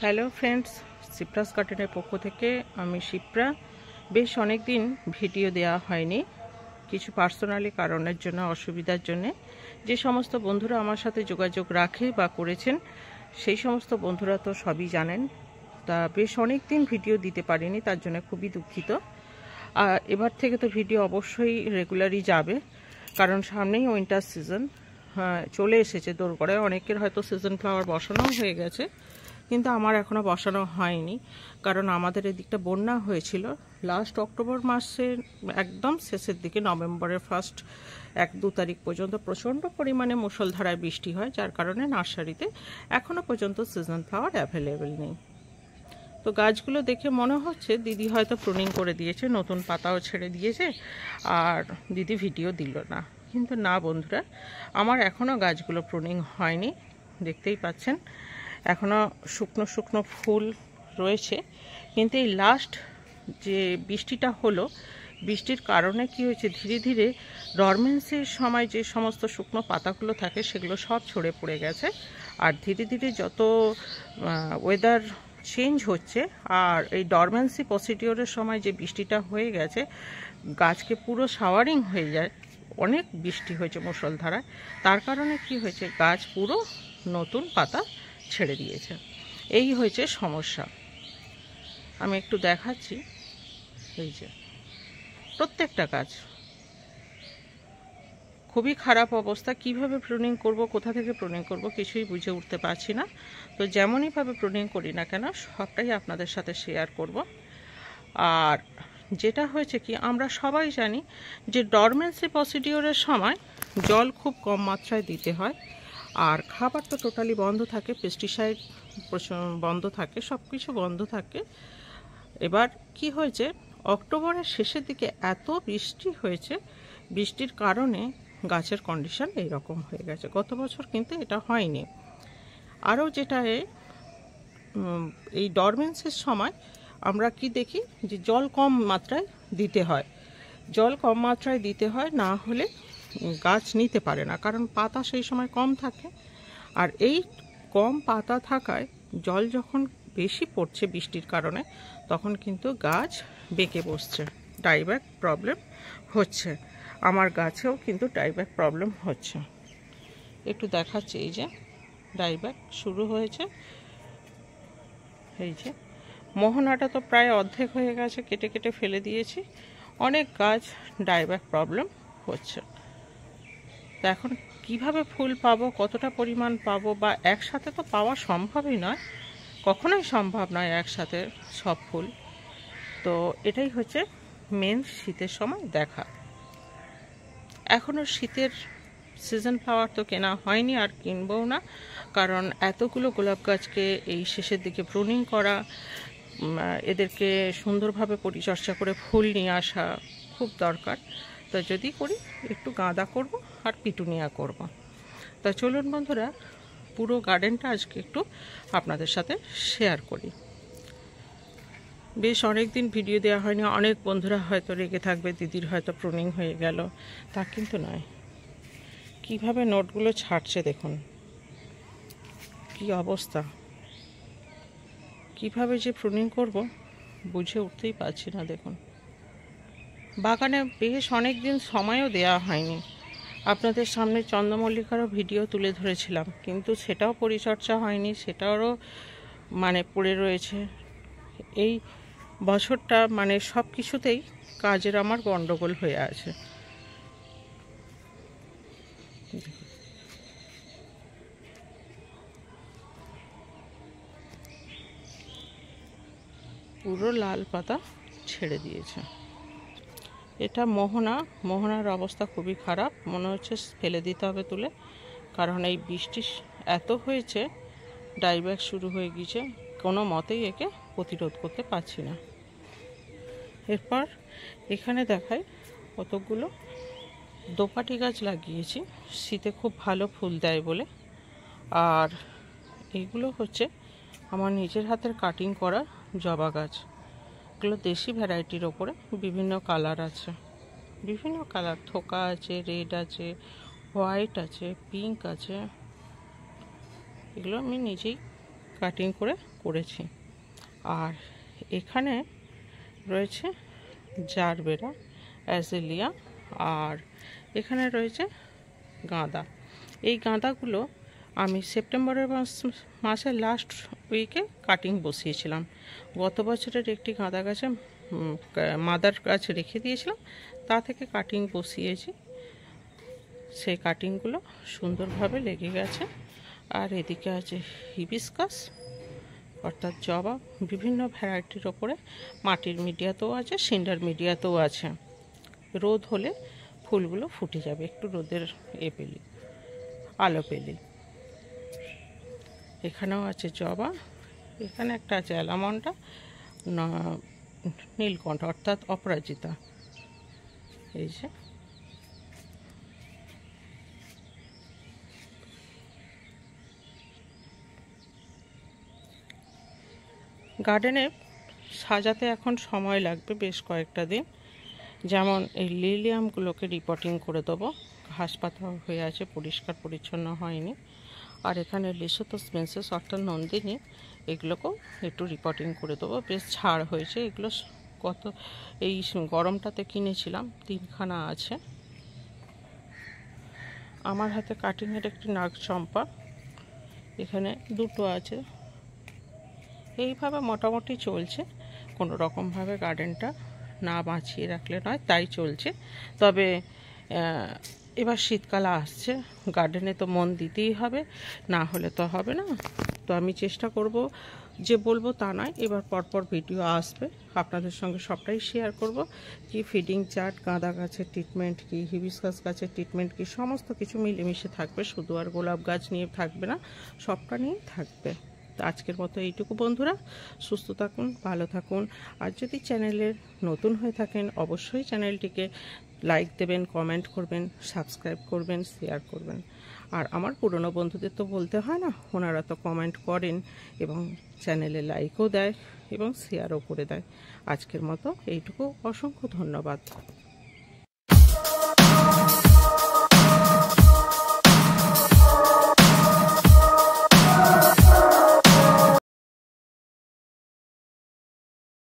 Hello friends, সিপ্রাস গার্ডেনের পক্ষ থেকে আমি শিপ্রা। বেশ অনেক দিন ভিডিও দেওয়া হয়নি, কিছু পার্সোনালি কারণের জন্য, অসুবিধার জন্য। যে সমস্ত বন্ধুরা আমার সাথে যোগাযোগ রাখে বা করেছেন সেই সমস্ত বন্ধুরা তো সবই জানেন। তা বেশ অনেক দিন ভিডিও দিতে পারিনি, তার জন্য খুবই দুঃখিত। এবার থেকে তো ভিডিও অবশ্যই রেগুলারই যাবে, কারণ সামনেই উইন্টার সিজন চলে এসেছে দোরগোড়ায়। অনেকের হয়তো সিজন ফ্লাওয়ার বসানো হয়ে গেছে, কিন্তু আমার এখনও বসানো হয়নি, কারণ আমাদের এদিকটা বন্যা হয়েছিল লাস্ট অক্টোবর মাসের একদম শেষের দিকে। নভেম্বরের ফার্স্ট 1-2 তারিখ পর্যন্ত প্রচণ্ড পরিমাণে মুষলধারায় বৃষ্টি হয়, যার কারণে নার্সারিতে এখনও পর্যন্ত সিজন ফ্লাওয়ার অ্যাভেলেবেল নেই। তো গাছগুলো দেখে মনে হচ্ছে দিদি হয়তো প্রুনিং করে দিয়েছে, নতুন পাতাও ছেড়ে দিয়েছে, আর দিদি ভিডিও দিল না। কিন্তু না বন্ধুরা, আমার এখনও গাছগুলো প্রুনিং হয়নি, দেখতেই পাচ্ছেন এখনও শুকনো শুকনো ফুল রয়েছে। কিন্তু এই লাস্ট যে বৃষ্টিটা হলো, বৃষ্টির কারণে কি হয়েছে, ধীরে ধীরে ডরমেন্সির সময় যে সমস্ত শুকনো পাতাগুলো থাকে সেগুলো সব ঝরে পড়ে গেছে। আর ধীরে ধীরে যত ওয়েদার চেঞ্জ হচ্ছে, আর এই ডরমেন্সি প্রসিডিওরের সময় যে বৃষ্টিটা হয়ে গেছে, গাছকে পুরো শাওয়ারিং হয়ে যায়। অনেক বৃষ্টি হয়েছে মুষলধারায়, তার কারণে কি হয়েছে, গাছ পুরো নতুন পাতা ছেড়ে দিয়েছে। এই হয়েছে সমস্যা। আমি একটু দেখাচ্ছি, এই যে প্রত্যেকটা গাছ খুবই খারাপ অবস্থা। কিভাবে প্রুনিং করব, কোথা থেকে প্রুনিং করব, কিছুই বুঝে উঠতে পারছি না। তো যেমনইভাবে প্রুনিং করি না কেন, সবটাই আপনাদের সাথে শেয়ার করব। আর যেটা হয়েছে কি, আমরা সবাই জানি যে ডরমেন্সি প্রসিডিওরের সময় জল খুব কম মাত্রায় দিতে হয়, আর খাবার তো টোটালি বন্ধ থাকে, পেস্টিসাইড বন্ধ থাকে, সব কিছু বন্ধ থাকে। এবার কি হয়েছে, অক্টোবরের শেষের দিকে এত বৃষ্টি হয়েছে, বৃষ্টির কারণে গাছের কন্ডিশন এইরকম হয়ে গেছে। গত বছর কিন্তু এটা হয়নি। আরও যেটা এই ডরমেন্সের সময় আমরা কি দেখি, যে জল কম মাত্রায় দিতে হয়, জল কম মাত্রায় দিতে হয়, না হলে গাছ নিতে পারে না, কারণ পাতা সেই সময় কম থাকে। আর এই কম পাতা থাকায় জল যখন বেশি পড়ছে বৃষ্টির কারণে, তখন কিন্তু গাছ বেঁকে বসছে, ডাইব্যাক প্রবলেম হচ্ছে। আমার গাছেও কিন্তু ডাইব্যাক প্রবলেম হচ্ছে। একটু দেখাচ্ছি, এই যে ডাইব্যাক শুরু হয়েছে। এই যে মোহনাটা তো প্রায় অর্ধেক হয়ে গেছে, কেটে কেটে ফেলে দিয়েছি। অনেক গাছ ডাইব্যাক প্রবলেম হচ্ছে। তো এখন কিভাবে ফুল পাবো, কতটা পরিমাণ পাবো, বা একসাথে তো পাওয়া সম্ভবই নয়, কখনোই সম্ভব নয় একসাথে সব ফুল। তো এটাই হচ্ছে মেন শীতের সময় দেখা। এখনও শীতের সিজন ফ্লাওয়ার তো কেনা হয়নি, আর কিনবও না, কারণ এতগুলো গোলাপ গাছকে এই শেষের দিকে প্রুনিং করা, এদেরকে সুন্দরভাবে পরিচর্যা করে ফুল নিয়ে আসা খুব দরকার। তো যদি করি, একটু গাঁদা করব আর পিটুনিয়া করব। তা চলুন বন্ধুরা, পুরো গার্ডেনটা আজকে একটু আপনাদের সাথে শেয়ার করি। বেশ অনেক দিন ভিডিও দেওয়া হয়নি, অনেক বন্ধুরা হয়তো রেগে থাকবে, দিদির হয়তো প্রুনিং হয়ে গেল। তা কিন্তু নয়, কিভাবে নোটগুলো ছাড়ছে দেখুন, কি অবস্থা। কিভাবে যে প্রুনিং করব বুঝে উঠতেই পারছি না। দেখুন, বাগানে বেশ অনেক দিন সময়ও দেওয়া হয়নি। আপনাদের সামনে চন্দ্রমল্লিকারও ভিডিও তুলে ধরেছিলাম, কিন্তু সেটাও পরিচর্যা হয়নি, সেটারও পড়ে রয়েছে। এই বছরটা সব কিছুতেই কাজের আমার গন্ডগোল হয়ে আছে। পুরো লাল পাতা ছেড়ে দিয়েছে। এটা মোহনার অবস্থা খুবই খারাপ, মনে হচ্ছে ফেলে দিতে হবে তুলে, কারণ এই বৃষ্টি এত হয়েছে, ডাইব্যাক শুরু হয়ে গিয়েছে, কোনো মতেই একে প্রতিরোধ করতে পারছি না। এরপর এখানে দেখাই কতগুলো দোপাটি গাছ লাগিয়েছি, শীতে খুব ভালো ফুল দেয় বলে। আর এইগুলো হচ্ছে আমার নিজের হাতের কাটিং করা জবা গাছ। এগুলো দেশি ভ্যারাইটির ওপরে বিভিন্ন কালার আছে, বিভিন্ন কালার, থোকা আছে, রেড আছে, হোয়াইট আছে, পিঙ্ক আছে। এগুলো আমি নিজেই কাটিং করে করেছি। আর এখানে রয়েছে জারবেরা, অ্যাজেলিয়া, আর এখানে রয়েছে গাঁদা। এই গাঁদাগুলো আমি সেপ্টেম্বরের মাসের লাস্ট উইকে কাটিং বসিয়েছিলাম। গত বছরের একটি গাঁদা গাছে মাদার গাছ রেখে দিয়েছিলাম, তা থেকে কাটিং বসিয়েছি। সেই কাটিংগুলো সুন্দরভাবে লেগে গেছে। আর এদিকে আছে হিবিস্কাস অর্থাৎ জবা, বিভিন্ন ভ্যারাইটির ওপরে মাটির মিডিয়াতেও আছে, সিন্ডার মিডিয়াতেও আছে। রোদ হলে ফুলগুলো ফুটে যাবে, একটু রোদের পেলে, আলো পেলে। এখানেও আছে জবা, এখানে একটা আছে অ্যালামন্ডা, নীলকণ্ঠ অর্থাৎ অপরাজিতা। এই যে গার্ডেনে সাজাতে এখন সময় লাগবে বেশ কয়েকটা দিন। যেমন এই লিলিয়ামগুলোকে রিপোর্টিং করে দেবো, ঘাস পাতা হয়ে আছে, পরিষ্কার পরিচ্ছন্ন হয়নি। আর এখানে লিসোথোসপেন্সিস অর্থাৎ নন্দিনী, এগুলোকেও একটু রিপোর্টিং করে দেবো। বেশ ঝাড় হয়েছে, এগুলো কত এই গরমটাতে কিনেছিলাম, 3খানা আছে। আমার হাতে কাটিংয়ের একটি নাগচম্পা, এখানে 2টো আছে। এইভাবে মোটামুটি চলছে, কোনো রকমভাবে গার্ডেনটা না বাঁচিয়ে রাখলে নয়, তাই চলছে। তবে এবার শীতকাল আসছে, গার্ডেনে তো মন দিতেই হবে, না হলে তো হবে না। তো আমি চেষ্টা করব, যে বলবো তা নয়, এবার পরপর ভিডিও আসবে, আপনাদের সঙ্গে সবটাই শেয়ার করব। কি ফিডিং চার্ট, গাঁদা গাছের ট্রিটমেন্ট কি, হিবিস্কাস গাছের ট্রিটমেন্ট কি, সমস্ত কিছু মিলেমিশে থাকবে। শুধু আর গোলাপ গাছ নিয়ে থাকবে না, সবটা নিয়েই থাকবে। তো আজকের মতো এইটুকু বন্ধুরা, সুস্থ থাকুন, ভালো থাকুন। আর যদি চ্যানেলের নতুন হয়ে থাকেন অবশ্যই চ্যানেলটিকে লাইক দেবেন, কমেন্ট করবেন, সাবস্ক্রাইব করবেন, শেয়ার করবেন। আর আমার পুরনো বন্ধুদের তো বলতে হয় না, ওনারা তো কমেন্ট করেন এবং চ্যানেলে লাইকও দেয় এবং শেয়ারও করে দেয়। আজকের মতো এইটুকু, অসংখ্য ধন্যবাদ।